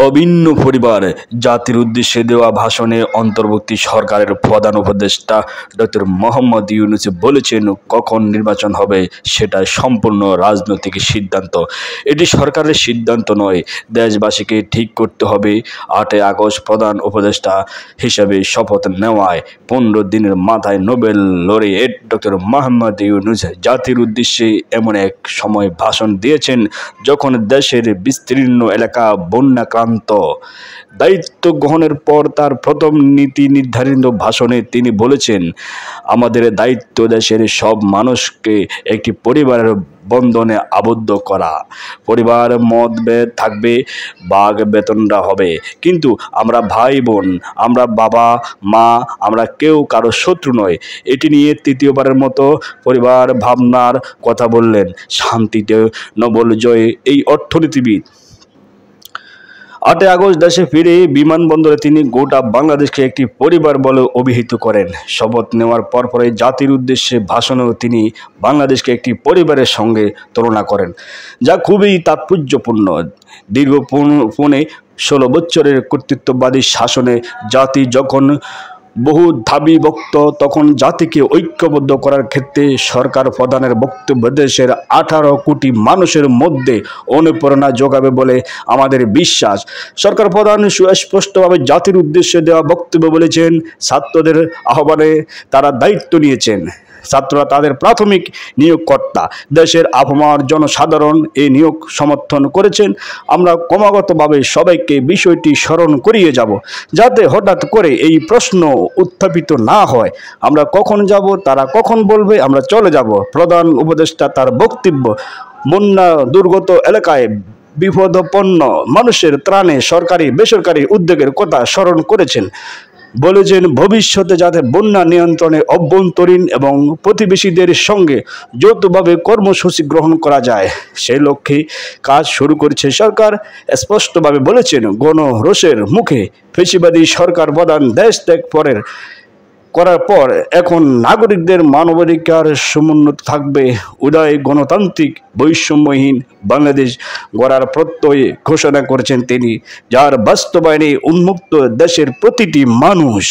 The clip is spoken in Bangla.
অভিন্ন পরিবার জাতির উদ্দেশ্যে দেওয়া ভাষণে অন্তর্বর্তী সরকারের প্রধান উপদেষ্টা ডক্টর মোহাম্মদ ইউনূস বলেছেন, কখন নির্বাচন হবে সেটা সম্পূর্ণ রাজনৈতিক সিদ্ধান্ত। এটি সরকারের সিদ্ধান্ত নয়, দেশবাসীকে ঠিক করতে হবে। 8 আগস্ট প্রধান উপদেষ্টা হিসেবে শপথ নেওয়ায় 15 দিনের মাথায় Nobel laureate doctor Mohammad Yunus জাতির উদ্দেশ্যে এমন এক সময় ভাষণ দিয়েছেন যখন দেশের বিস্তীর্ণ এলাকা বন্যাক্রান্ত। দায়িত্ব গ্রহণের পর তার প্রথম নীতি নির্ধারিত ভাষণে তিনি বলেছেন, আমাদের দায়িত্ব দেশের সব মানুষকে একটি পরিবারের বন্ধনে আবদ্ধ করা। পরিবার মতভেদ থাকবে, বাঘ বেতনটা হবে, কিন্তু আমরা ভাই বোন, আমরা বাবা মা, আমরা কেউ কারো শত্রু নয়। এটি নিয়ে তৃতীয়বারের মতো পরিবার ভাবনার কথা বললেন শান্তিতে নোবেল জয়ী এই অর্থনীতিবিদ। 8 আগস্ট দেশে ফিরে বিমানবন্দরে তিনি গোটা বাংলাদেশকে একটি পরিবার বলে অভিহিত করেন। শপথ নেওয়ার পরপরই জাতির উদ্দেশ্যে ভাষণেও তিনি বাংলাদেশকে একটি পরিবারের সঙ্গে তুলনা করেন, যা খুবই তাৎপর্যপূর্ণ। দীর্ঘ 16 বছরের কর্তৃত্ববাদী শাসনে জাতি যখন বহু ধাবিভক্ত, তখন জাতিকে ঐক্যবদ্ধ করার ক্ষেত্রে সরকার প্রধানের বক্তব্য দেশের 18 কোটি মানুষের মধ্যে অনুপ্রেরণা যোগাবে বলে আমাদের বিশ্বাস। সরকার প্রধান সুস্পষ্টভাবে জাতির উদ্দেশ্যে দেওয়া বক্তব্য বলেছেন, ছাত্রদের আহ্বানে তারা দায়িত্ব নিয়েছেন। ছাত্ররা তাদের প্রাথমিক নিয়োগকর্তা। দেশের আপামর জনসাধারণ এই নিয়োগ সমর্থন করেছেন। আমরা ক্রমাগতভাবে সবাইকে বিষয়টি স্মরণ করিয়ে যাব, যাতে হঠাৎ করে এই প্রশ্ন উত্থাপিত না হয়, আমরা কখন যাব, তারা কখন বলবে আমরা চলে যাব। প্রধান উপদেষ্টা তার বক্তব্য বন্যা দুর্গত এলাকায় বিপদাপন্ন মানুষের ত্রাণে সরকারি বেসরকারি উদ্যোগের কথা স্মরণ করেছেন। বলেছেন, ভবিষ্যতে যাতে বন্যা নিয়ন্ত্রণে অভ্যন্তরীণ এবং প্রতিবেশীদের সঙ্গে যৌথভাবে কর্মসূচি গ্রহণ করা যায়, সেই লক্ষ্যে কাজ শুরু করেছে সরকার। স্পষ্টভাবে বলেছেন, গণরোষের মুখে ফ্যাসিবাদী সরকার প্রধান দেশ ত্যাগ করার পর এখন নাগরিকদের মানবাধিকার সমুন্নত থাকবে। উদয় গণতান্ত্রিক বৈষম্যহীন বাংলাদেশ গড়ার প্রত্যয় ঘোষণা করেছেন তিনি, যার বাস্তবায়নে উন্মুক্ত দেশের প্রতিটি মানুষ।